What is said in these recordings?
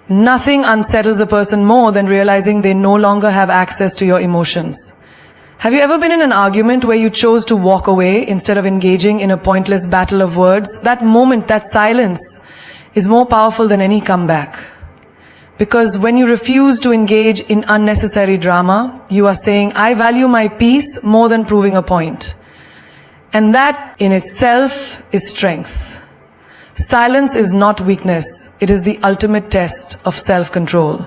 Nothing unsettles a person more than realizing they no longer have access to your emotions. Have you ever been in an argument where you chose to walk away instead of engaging in a pointless battle of words? That moment, that silence, is more powerful than any comeback. Because when you refuse to engage in unnecessary drama, you are saying, I value my peace more than proving a point. And that in itself is strength. Silence is not weakness. It is the ultimate test of self-control.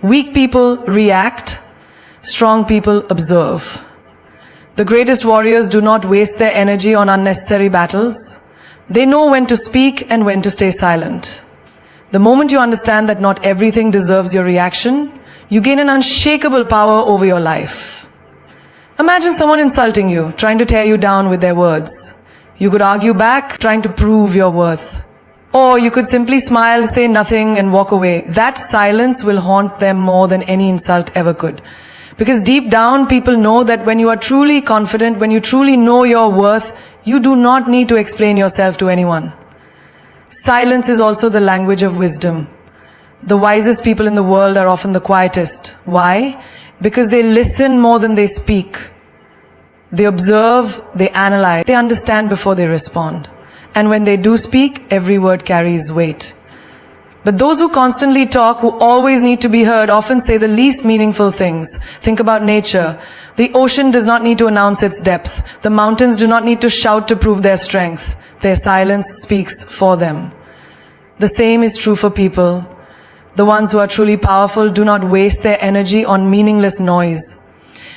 Weak people react. Strong people observe. The greatest warriors do not waste their energy on unnecessary battles. They know when to speak and when to stay silent. The moment you understand that not everything deserves your reaction, you gain an unshakable power over your life. Imagine someone insulting you, trying to tear you down with their words. You could argue back, trying to prove your worth. Or you could simply smile, say nothing, and walk away. That silence will haunt them more than any insult ever could. Because deep down, people know that when you are truly confident, when you truly know your worth, you do not need to explain yourself to anyone. Silence is also the language of wisdom. The wisest people in the world are often the quietest. Why? Because they listen more than they speak. They observe, they analyze, they understand before they respond. And when they do speak, every word carries weight. But those who constantly talk, who always need to be heard, often say the least meaningful things. Think about nature. The ocean does not need to announce its depth. The mountains do not need to shout to prove their strength. Their silence speaks for them. The same is true for people. The ones who are truly powerful do not waste their energy on meaningless noise.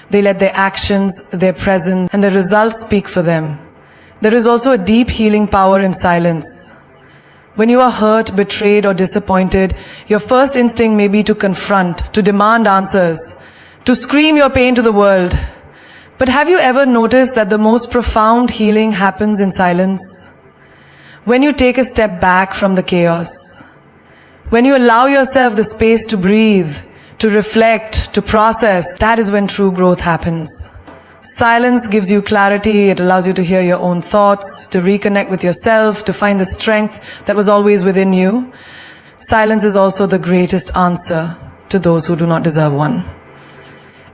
They let their actions, their presence, and their results speak for them. There is also a deep healing power in silence. When you are hurt, betrayed, or disappointed, your first instinct may be to confront, to demand answers, to scream your pain to the world. But have you ever noticed that the most profound healing happens in silence? When you take a step back from the chaos. When you allow yourself the space to breathe, to reflect, to process, that is when true growth happens. Silence gives you clarity, it allows you to hear your own thoughts, to reconnect with yourself, to find the strength that was always within you. Silence is also the greatest answer to those who do not deserve one.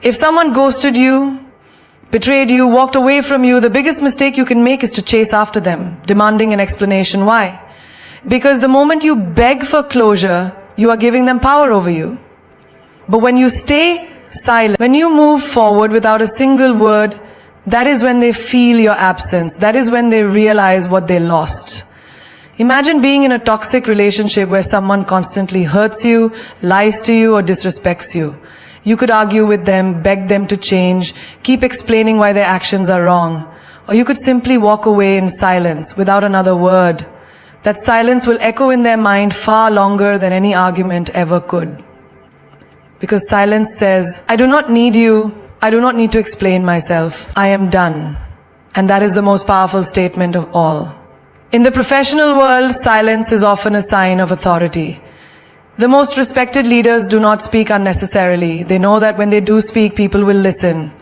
If someone ghosted you, betrayed you, walked away from you, the biggest mistake you can make is to chase after them, demanding an explanation. Why? Because the moment you beg for closure, you are giving them power over you. But when you stay silent, when you move forward without a single word, that is when they feel your absence. That is when they realize what they lost. Imagine being in a toxic relationship where someone constantly hurts you, lies to you, or disrespects you. You could argue with them, beg them to change, keep explaining why their actions are wrong. Or you could simply walk away in silence without another word. That silence will echo in their mind far longer than any argument ever could. Because silence says, I do not need you, I do not need to explain myself, I am done. And that is the most powerful statement of all. In the professional world, silence is often a sign of authority. The most respected leaders do not speak unnecessarily. They know that when they do speak, people will listen.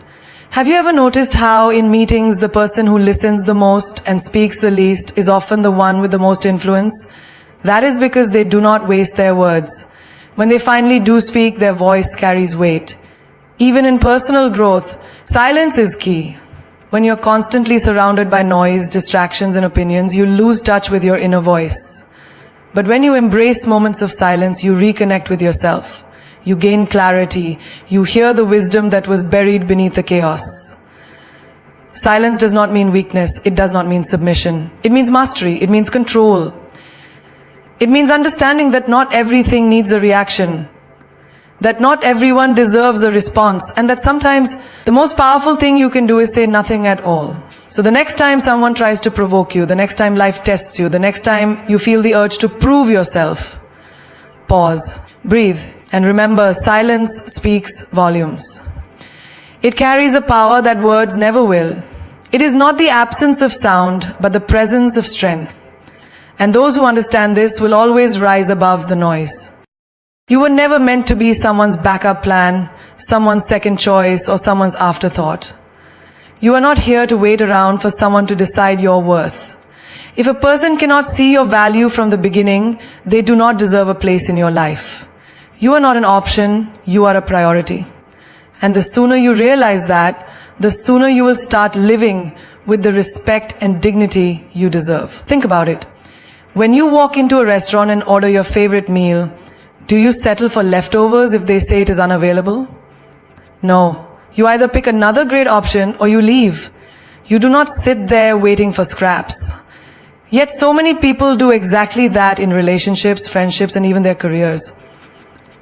Have you ever noticed how in meetings the person who listens the most and speaks the least is often the one with the most influence? That is because they do not waste their words. When they finally do speak, their voice carries weight. Even in personal growth, silence is key. When you're constantly surrounded by noise, distractions, and opinions, you lose touch with your inner voice. But when you embrace moments of silence, you reconnect with yourself. You gain clarity. You hear the wisdom that was buried beneath the chaos. Silence does not mean weakness. It does not mean submission. It means mastery. It means control. It means understanding that not everything needs a reaction. That not everyone deserves a response. And that sometimes the most powerful thing you can do is say nothing at all. So the next time someone tries to provoke you, the next time life tests you, the next time you feel the urge to prove yourself, pause, breathe, and remember, silence speaks volumes. It carries a power that words never will. It is not the absence of sound, but the presence of strength. And those who understand this will always rise above the noise. You were never meant to be someone's backup plan, someone's second choice, or someone's afterthought. You are not here to wait around for someone to decide your worth. If a person cannot see your value from the beginning, they do not deserve a place in your life. You are not an option, you are a priority. And the sooner you realize that, the sooner you will start living with the respect and dignity you deserve. Think about it. When you walk into a restaurant and order your favorite meal, do you settle for leftovers if they say it is unavailable? No. You either pick another great option or you leave. You do not sit there waiting for scraps. Yet so many people do exactly that in relationships, friendships, and even their careers.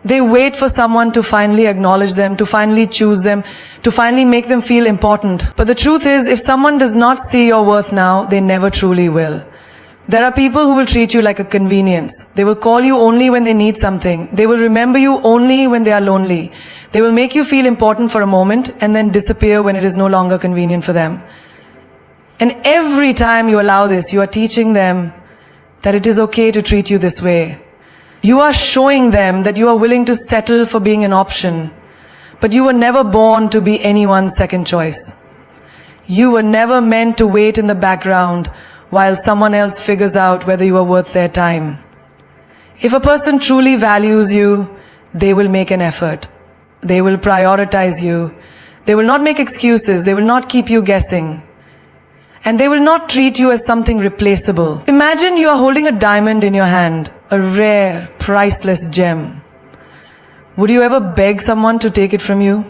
They wait for someone to finally acknowledge them, to finally choose them, to finally make them feel important. But the truth is, if someone does not see your worth now, they never truly will. There are people who will treat you like a convenience. They will call you only when they need something. They will remember you only when they are lonely. They will make you feel important for a moment and then disappear when it is no longer convenient for them. And every time you allow this, you are teaching them that it is okay to treat you this way. You are showing them that you are willing to settle for being an option, but you were never born to be anyone's second choice. You were never meant to wait in the background while someone else figures out whether you are worth their time. If a person truly values you, they will make an effort. They will prioritize you. They will not make excuses. They will not keep you guessing. And they will not treat you as something replaceable. Imagine you are holding a diamond in your hand, a rare, priceless gem. Would you ever beg someone to take it from you?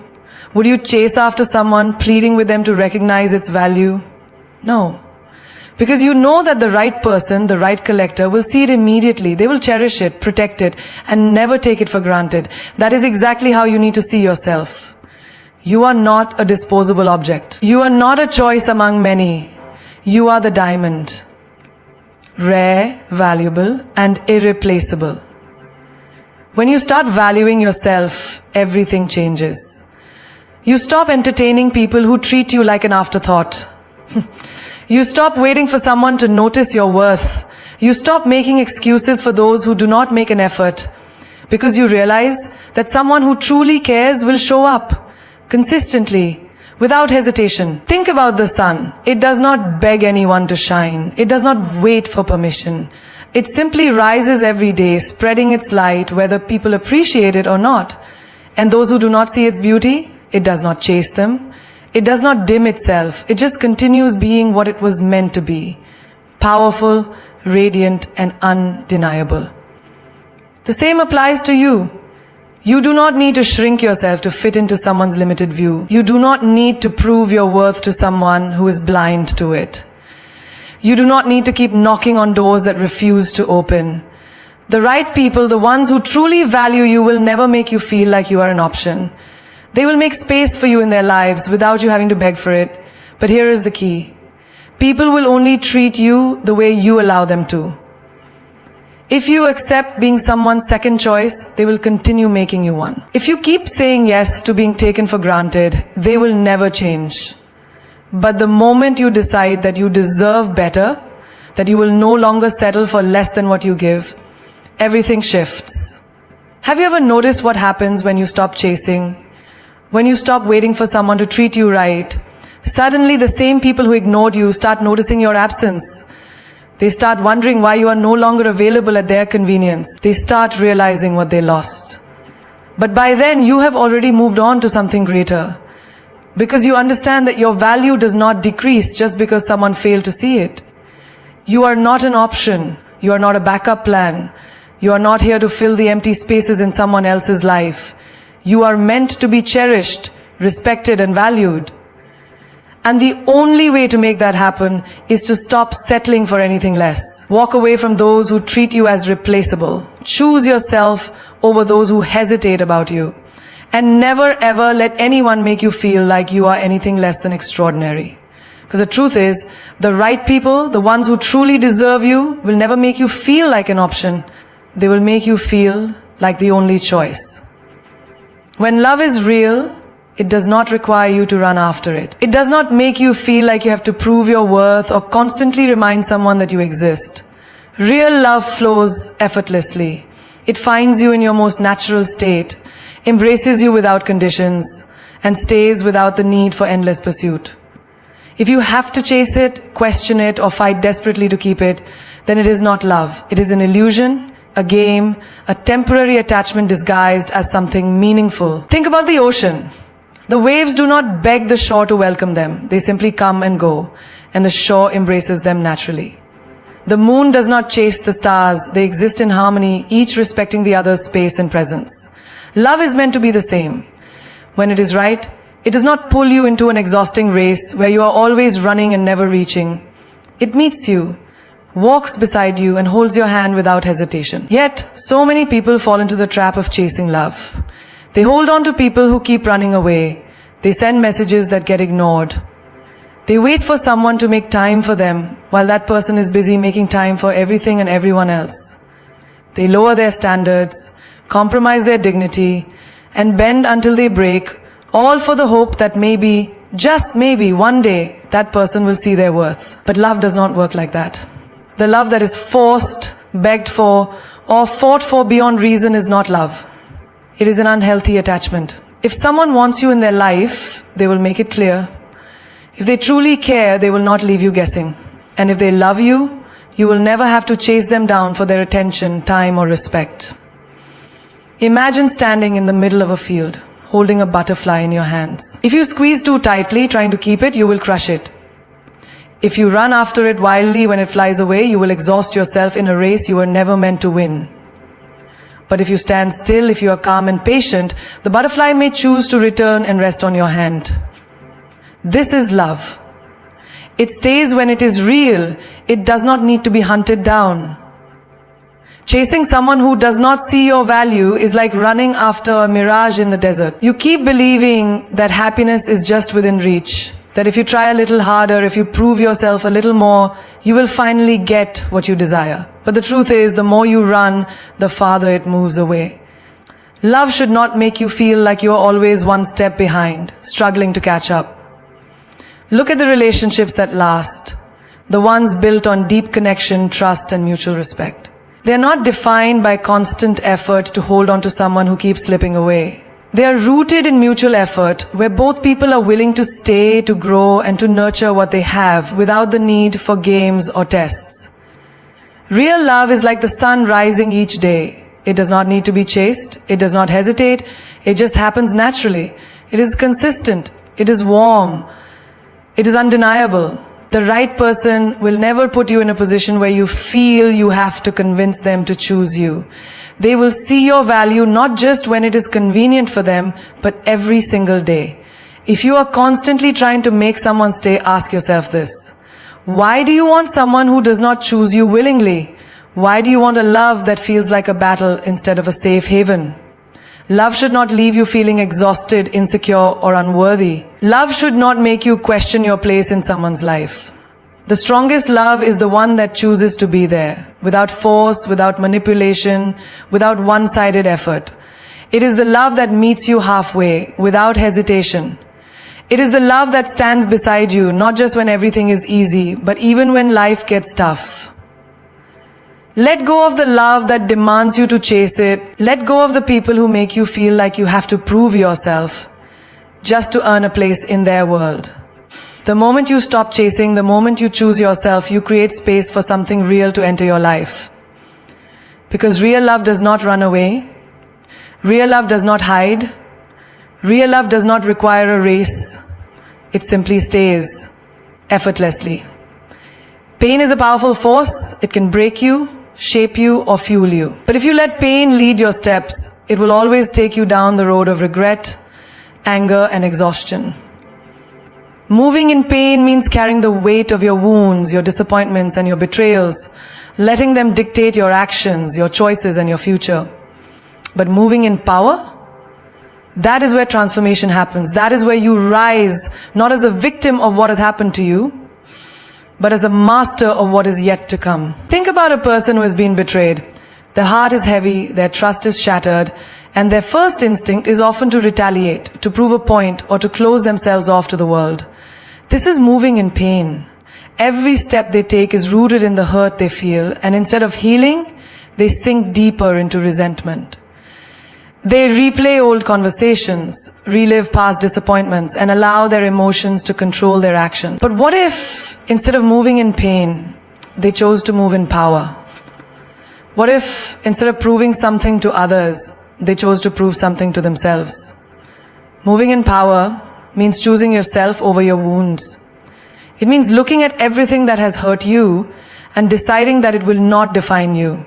Would you chase after someone, pleading with them to recognize its value? No. Because you know that the right person, the right collector, will see it immediately. They will cherish it, protect it, and never take it for granted. That is exactly how you need to see yourself. You are not a disposable object. You are not a choice among many. You are the diamond. Rare, valuable, and irreplaceable. When you start valuing yourself, everything changes. You stop entertaining people who treat you like an afterthought. You stop waiting for someone to notice your worth. You stop making excuses for those who do not make an effort, because you realize that someone who truly cares will show up consistently, without hesitation. Think about the sun. It does not beg anyone to shine. It does not wait for permission. It simply rises every day, spreading its light whether people appreciate it or not. And those who do not see its beauty, it does not chase them. It does not dim itself. It just continues being what it was meant to be. Powerful, radiant, and undeniable. The same applies to you. You do not need to shrink yourself to fit into someone's limited view. You do not need to prove your worth to someone who is blind to it. You do not need to keep knocking on doors that refuse to open. The right people, the ones who truly value you, will never make you feel like you are an option. They will make space for you in their lives without you having to beg for it. But here is the key. People will only treat you the way you allow them to. If you accept being someone's second choice, they will continue making you one. If you keep saying yes to being taken for granted, they will never change. But the moment you decide that you deserve better, that you will no longer settle for less than what you give, everything shifts. Have you ever noticed what happens when you stop chasing? When you stop waiting for someone to treat you right, suddenly the same people who ignored you start noticing your absence. They start wondering why you are no longer available at their convenience. They start realizing what they lost. But by then, you have already moved on to something greater. Because you understand that your value does not decrease just because someone failed to see it. You are not an option. You are not a backup plan. You are not here to fill the empty spaces in someone else's life. You are meant to be cherished, respected, and valued. And the only way to make that happen is to stop settling for anything less. Walk away from those who treat you as replaceable. Choose yourself over those who hesitate about you. And never ever let anyone make you feel like you are anything less than extraordinary. Because the truth is, the right people, the ones who truly deserve you, will never make you feel like an option. They will make you feel like the only choice. When love is real, it does not require you to run after it. It does not make you feel like you have to prove your worth or constantly remind someone that you exist. Real love flows effortlessly. It finds you in your most natural state, embraces you without conditions, and stays without the need for endless pursuit. If you have to chase it, question it, or fight desperately to keep it, then it is not love. It is an illusion, a game, a temporary attachment disguised as something meaningful. Think about the ocean. The waves do not beg the shore to welcome them. They simply come and go, and the shore embraces them naturally. The moon does not chase the stars. They exist in harmony, each respecting the other's space and presence. Love is meant to be the same. When it is right, it does not pull you into an exhausting race where you are always running and never reaching. It meets you, walks beside you, and holds your hand without hesitation. Yet, so many people fall into the trap of chasing love. They hold on to people who keep running away. They send messages that get ignored. They wait for someone to make time for them while that person is busy making time for everything and everyone else. They lower their standards, compromise their dignity, and bend until they break, all for the hope that maybe, just maybe, one day, that person will see their worth. But love does not work like that. The love that is forced, begged for, or fought for beyond reason is not love. It is an unhealthy attachment. If someone wants you in their life, they will make it clear. If they truly care, they will not leave you guessing. And if they love you, you will never have to chase them down for their attention, time, or respect. Imagine standing in the middle of a field, holding a butterfly in your hands. If you squeeze too tightly, trying to keep it, you will crush it. If you run after it wildly when it flies away, you will exhaust yourself in a race you were never meant to win. But if you stand still, if you are calm and patient, the butterfly may choose to return and rest on your hand. This is love. It stays when it is real. It does not need to be hunted down. Chasing someone who does not see your value is like running after a mirage in the desert. You keep believing that happiness is just within reach, that if you try a little harder, if you prove yourself a little more, you will finally get what you desire. But the truth is, the more you run, the farther it moves away. Love should not make you feel like you are always one step behind, struggling to catch up. Look at the relationships that last, the ones built on deep connection, trust, and mutual respect. They are not defined by constant effort to hold on to someone who keeps slipping away. They are rooted in mutual effort, where both people are willing to stay, to grow, and to nurture what they have without the need for games or tests. Real love is like the sun rising each day. It does not need to be chased. It does not hesitate. It just happens naturally. It is consistent. It is warm. It is undeniable. The right person will never put you in a position where you feel you have to convince them to choose you. They will see your value not just when it is convenient for them, but every single day. If you are constantly trying to make someone stay, ask yourself this. Why do you want someone who does not choose you willingly? Why do you want a love that feels like a battle instead of a safe haven? Love should not leave you feeling exhausted, insecure, or unworthy. Love should not make you question your place in someone's life. The strongest love is the one that chooses to be there, without force, without manipulation, without one-sided effort. It is the love that meets you halfway, without hesitation. It is the love that stands beside you, not just when everything is easy, but even when life gets tough. Let go of the love that demands you to chase it. Let go of the people who make you feel like you have to prove yourself just to earn a place in their world. The moment you stop chasing, the moment you choose yourself, you create space for something real to enter your life. Because real love does not run away. Real love does not hide. Real love does not require a race. It simply stays effortlessly. Pain is a powerful force. It can break you, shape you, or fuel you. But if you let pain lead your steps, it will always take you down the road of regret, anger, and exhaustion. Moving in pain means carrying the weight of your wounds, your disappointments, and your betrayals, letting them dictate your actions, your choices, and your future. But moving in power, that is where transformation happens. That is where you rise, not as a victim of what has happened to you, but as a master of what is yet to come. Think about a person who has been betrayed. Their heart is heavy, their trust is shattered, and their first instinct is often to retaliate, to prove a point, or to close themselves off to the world. This is moving in pain. Every step they take is rooted in the hurt they feel, and instead of healing, they sink deeper into resentment. They replay old conversations, relive past disappointments, and allow their emotions to control their actions. But what if, instead of moving in pain, they chose to move in power? What if, instead of proving something to others, they chose to prove something to themselves? Moving in power means choosing yourself over your wounds. It means looking at everything that has hurt you and deciding that it will not define you.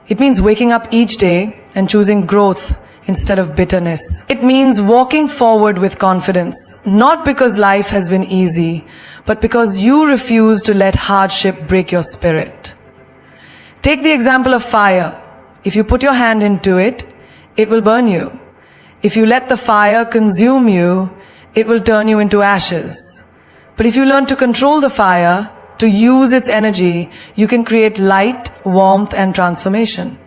It means waking up each day and choosing growth instead of bitterness. It means walking forward with confidence, not because life has been easy, but because you refuse to let hardship break your spirit. Take the example of fire. If you put your hand into it, it will burn you. If you let the fire consume you, it will turn you into ashes. But if you learn to control the fire, to use its energy, you can create light, warmth, and transformation.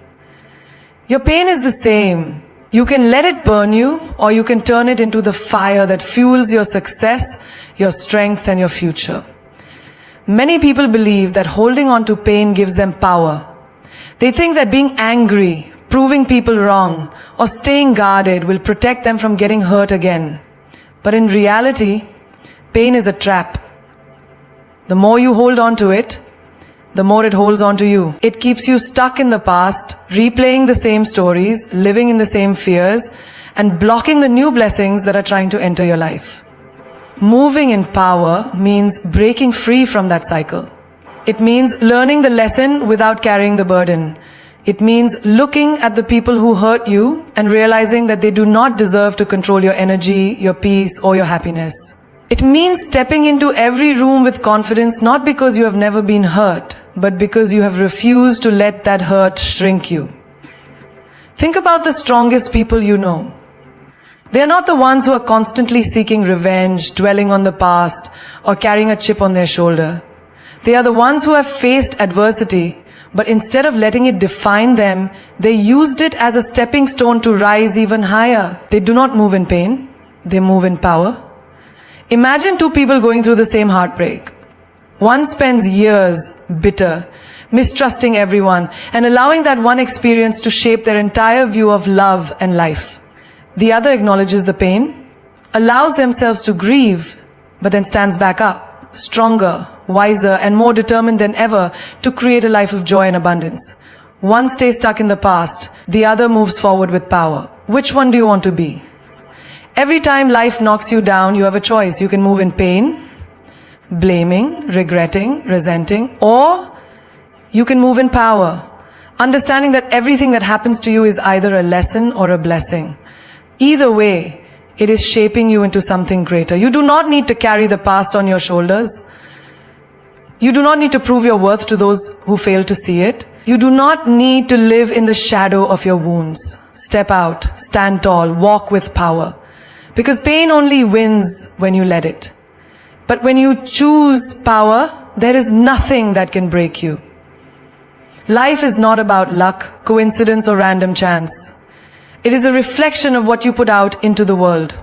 Your pain is the same. You can let it burn you, or you can turn it into the fire that fuels your success, your strength, and your future. Many people believe that holding on to pain gives them power. They think that being angry, proving people wrong, or staying guarded will protect them from getting hurt again. But in reality, pain is a trap. The more you hold on to it, the more it holds on to you. It keeps you stuck in the past, replaying the same stories, living in the same fears, and blocking the new blessings that are trying to enter your life. Moving in power means breaking free from that cycle. It means learning the lesson without carrying the burden. It means looking at the people who hurt you and realizing that they do not deserve to control your energy, your peace, or your happiness. It means stepping into every room with confidence, not because you have never been hurt, but because you have refused to let that hurt shrink you. Think about the strongest people you know. They are not the ones who are constantly seeking revenge, dwelling on the past, or carrying a chip on their shoulder. They are the ones who have faced adversity, but instead of letting it define them, they used it as a stepping stone to rise even higher. They do not move in pain, they move in power. Imagine two people going through the same heartbreak. One spends years bitter, mistrusting everyone, and allowing that one experience to shape their entire view of love and life. The other acknowledges the pain, allows themselves to grieve, but then stands back up, stronger, wiser, and more determined than ever to create a life of joy and abundance. One stays stuck in the past, the other moves forward with power. Which one do you want to be? Every time life knocks you down, you have a choice. You can move in pain, blaming, regretting, resenting, or you can move in power, understanding that everything that happens to you is either a lesson or a blessing. Either way, it is shaping you into something greater. You do not need to carry the past on your shoulders. You do not need to prove your worth to those who fail to see it. You do not need to live in the shadow of your wounds. Step out, stand tall, walk with power. Because pain only wins when you let it. But when you choose power, there is nothing that can break you. Life is not about luck, coincidence, or random chance. It is a reflection of what you put out into the world.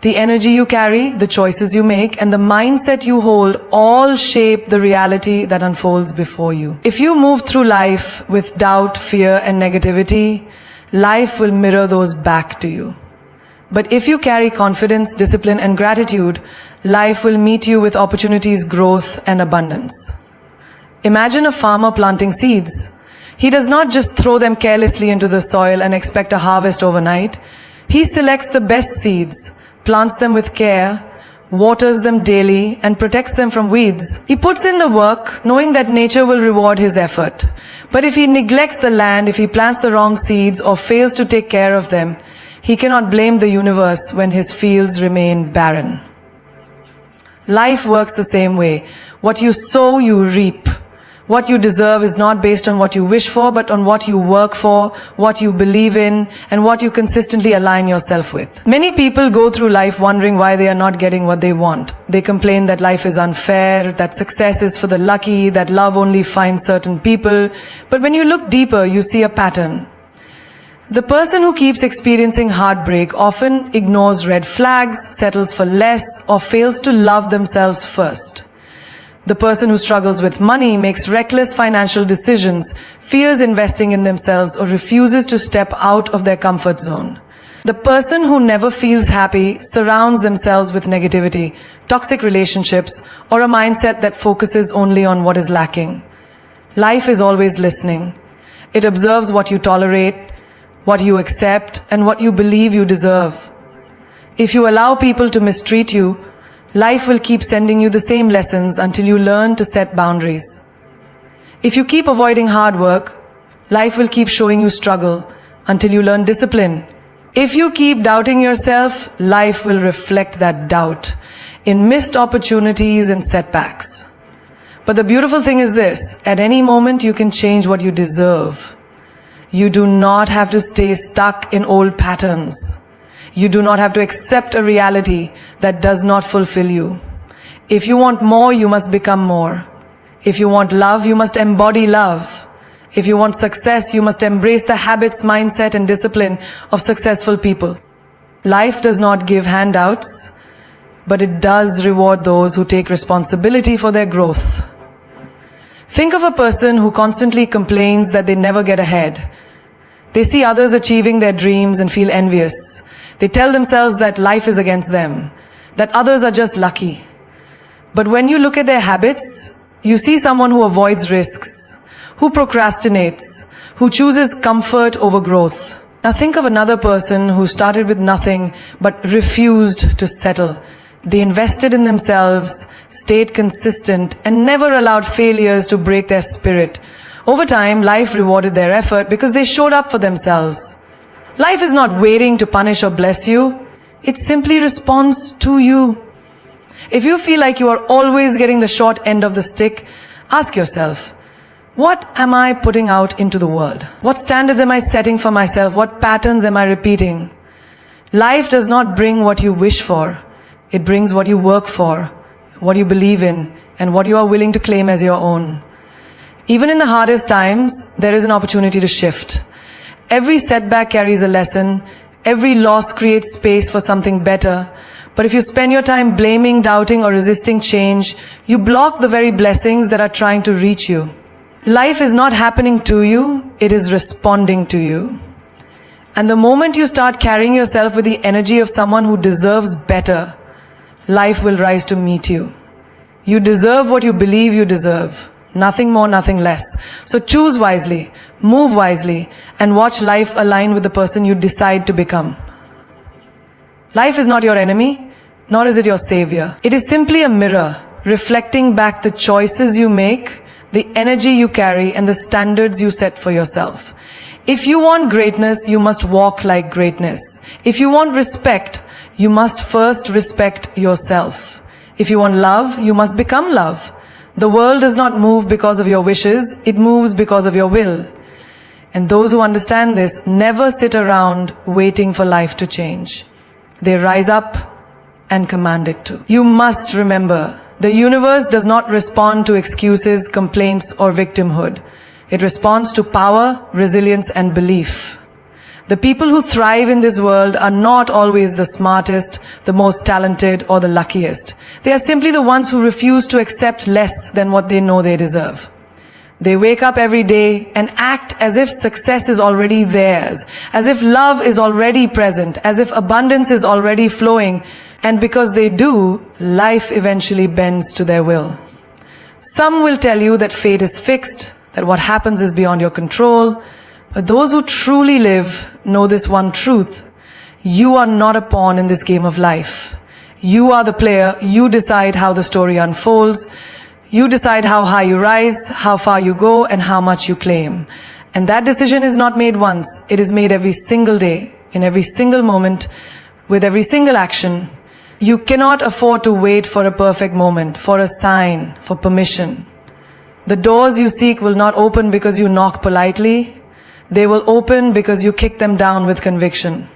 The energy you carry, the choices you make, and the mindset you hold all shape the reality that unfolds before you. If you move through life with doubt, fear, and negativity, life will mirror those back to you. But if you carry confidence, discipline, and gratitude, life will meet you with opportunities, growth, and abundance. Imagine a farmer planting seeds. He does not just throw them carelessly into the soil and expect a harvest overnight. He selects the best seeds, plants them with care, waters them daily, and protects them from weeds. He puts in the work, knowing that nature will reward his effort. But if he neglects the land, if he plants the wrong seeds, or fails to take care of them, he cannot blame the universe when his fields remain barren. Life works the same way. What you sow, you reap. What you deserve is not based on what you wish for, but on what you work for, what you believe in, and what you consistently align yourself with. Many people go through life wondering why they are not getting what they want. They complain that life is unfair, that success is for the lucky, that love only finds certain people. But when you look deeper, you see a pattern. The person who keeps experiencing heartbreak often ignores red flags, settles for less, or fails to love themselves first. The person who struggles with money makes reckless financial decisions, fears investing in themselves, or refuses to step out of their comfort zone. The person who never feels happy surrounds themselves with negativity, toxic relationships, or a mindset that focuses only on what is lacking. Life is always listening. It observes what you tolerate, what you accept, and what you believe you deserve. If you allow people to mistreat you, life will keep sending you the same lessons until you learn to set boundaries. If you keep avoiding hard work, life will keep showing you struggle until you learn discipline. If you keep doubting yourself, life will reflect that doubt in missed opportunities and setbacks. But the beautiful thing is this: at any moment you can change what you deserve. You do not have to stay stuck in old patterns. You do not have to accept a reality that does not fulfill you. If you want more, you must become more. If you want love, you must embody love. If you want success, you must embrace the habits, mindset, and discipline of successful people. Life does not give handouts, but it does reward those who take responsibility for their growth. Think of a person who constantly complains that they never get ahead. They see others achieving their dreams and feel envious. They tell themselves that life is against them, that others are just lucky. But when you look at their habits, you see someone who avoids risks, who procrastinates, who chooses comfort over growth. Now think of another person who started with nothing but refused to settle. They invested in themselves, stayed consistent, and never allowed failures to break their spirit. Over time, life rewarded their effort because they showed up for themselves. Life is not waiting to punish or bless you. It simply responds to you. If you feel like you are always getting the short end of the stick, ask yourself, what am I putting out into the world? What standards am I setting for myself? What patterns am I repeating? Life does not bring what you wish for. It brings what you work for, what you believe in, and what you are willing to claim as your own. Even in the hardest times, there is an opportunity to shift. Every setback carries a lesson. Every loss creates space for something better. But if you spend your time blaming, doubting, or resisting change, you block the very blessings that are trying to reach you. Life is not happening to you, it is responding to you. And the moment you start carrying yourself with the energy of someone who deserves better, life will rise to meet you. You deserve what you believe you deserve. Nothing more, nothing less. So choose wisely, move wisely, and watch life align with the person you decide to become. Life is not your enemy, nor is it your savior. It is simply a mirror, reflecting back the choices you make, the energy you carry, and the standards you set for yourself. If you want greatness, you must walk like greatness. If you want respect, you must first respect yourself. If you want love, you must become love. The world does not move because of your wishes, it moves because of your will. And those who understand this never sit around waiting for life to change. They rise up and command it to. You must remember, the universe does not respond to excuses, complaints, or victimhood. It responds to power, resilience, and belief. The people who thrive in this world are not always the smartest, the most talented, or the luckiest. They are simply the ones who refuse to accept less than what they know they deserve. They wake up every day and act as if success is already theirs, as if love is already present, as if abundance is already flowing, and because they do, life eventually bends to their will. Some will tell you that fate is fixed, that what happens is beyond your control. But those who truly live know this one truth. You are not a pawn in this game of life. You are the player. You decide how the story unfolds. You decide how high you rise, how far you go, and how much you claim. And that decision is not made once. It is made every single day, in every single moment, with every single action. You cannot afford to wait for a perfect moment, for a sign, for permission. The doors you seek will not open because you knock politely. They will open because you kick them down with conviction.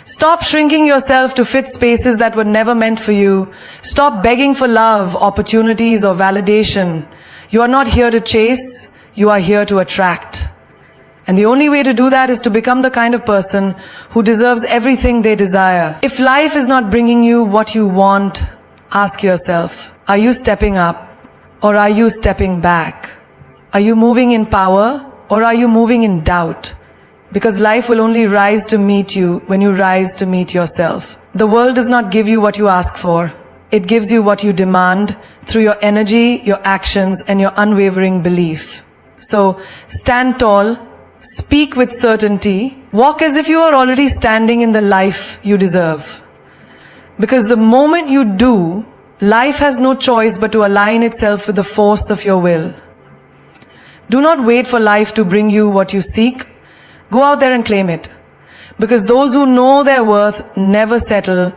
Stop shrinking yourself to fit spaces that were never meant for you. Stop begging for love, opportunities, or validation. You are not here to chase, you are here to attract. And the only way to do that is to become the kind of person who deserves everything they desire. If life is not bringing you what you want, ask yourself, are you stepping up? or are you stepping back? Are you moving in power or are you moving in doubt? Because life will only rise to meet you when you rise to meet yourself. The world does not give you what you ask for. It gives you what you demand through your energy, your actions, and your unwavering belief. So stand tall, speak with certainty, walk as if you are already standing in the life you deserve. Because the moment you do, life has no choice but to align itself with the force of your will. Do not wait for life to bring you what you seek. Go out there and claim it. Because those who know their worth never settle,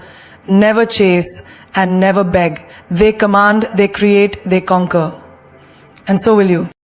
never chase, and never beg. They command, they create, they conquer. And so will you.